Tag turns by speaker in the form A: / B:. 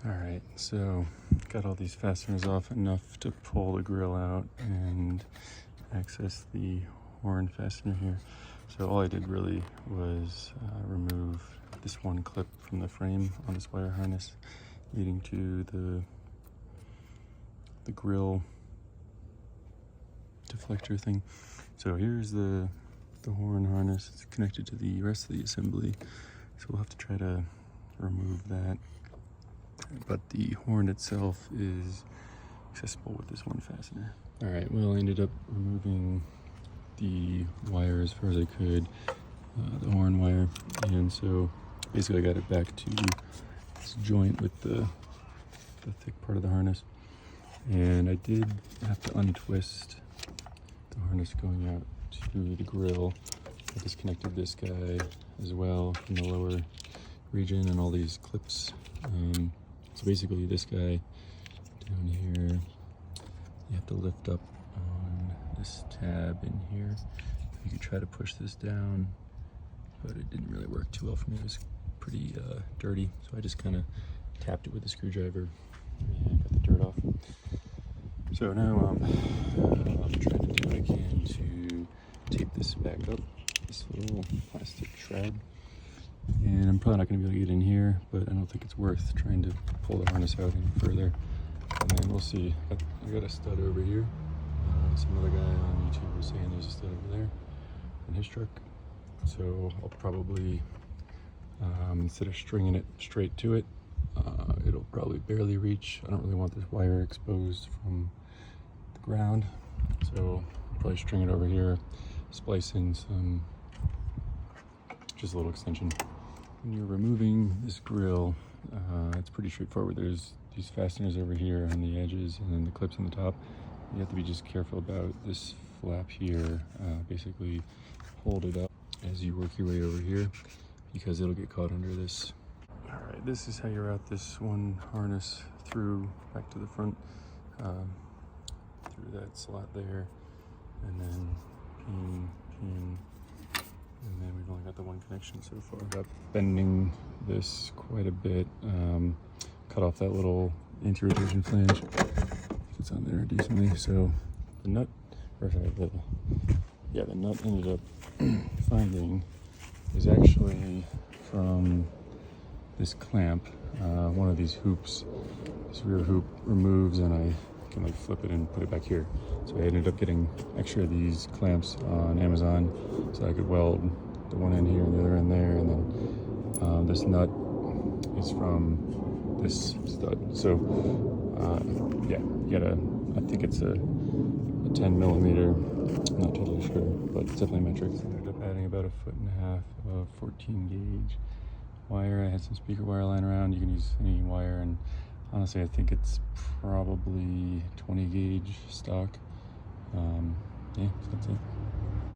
A: Alright, so got all these fasteners off enough to pull the grill out and access the horn fastener here. So all I did really was remove this one clip from the frame on this wire harness leading to the grill deflector thing. So here's the horn harness. It's connected to the rest of the assembly, so we'll have to try to remove that. But the horn itself is accessible with this one fastener. All right, well, I ended up removing the wire as far as I could, the horn wire, and so basically I got it back to this joint with the thick part of the harness. And I did have to untwist the harness going out to the grill. I disconnected this guy as well from the lower region and all these clips. So basically this guy down here, you have to lift up on this tab in here. You could try to push this down, but it didn't really work too well for me. It was pretty dirty, so I just kind of tapped it with a screwdriver and got the dirt off. So now I'm trying to do what I can to tape this back up, this little plastic shroud. And I'm probably not going to be able to get in here, but I don't think it's worth trying to pull the harness out any further. And then we'll see. I got a stud over here. Some other guy on YouTube was saying there's a stud over there in his truck. So I'll probably, instead of stringing it straight to it, it'll probably barely reach. I don't really want this wire exposed from the ground. So I'll probably string it over here, splice in some, just a little extension. When you're removing this grill, it's pretty straightforward. There's these fasteners over here on the edges and then the clips on the top. You have to be just careful about this flap here. Basically hold it up as you work your way over here because it'll get caught under this. All right, this is how you route this one harness through back to the front, through that slot there, and then pin, and then we've only got the one connection so far. Got bending this quite a bit, cut off that little anti-rotation flange. It's on there decently. So the nut, or sorry, the nut ended up finding is actually from this clamp. One of these hoops, this rear hoop removes, and I can like flip it and put it back here. So I ended up getting extra of these clamps on Amazon, so I could weld the one end here and the other end there. And then this nut is from this stud. So yeah, you gotta, I think it's a 10 millimeter, I'm not totally sure, but it's definitely metric. So I ended up adding about 1.5 foot of 14 gauge wire. I had some speaker wire lying around. You can use any wire, and honestly, I think it's probably 20 gauge stock. Yeah, so that's it.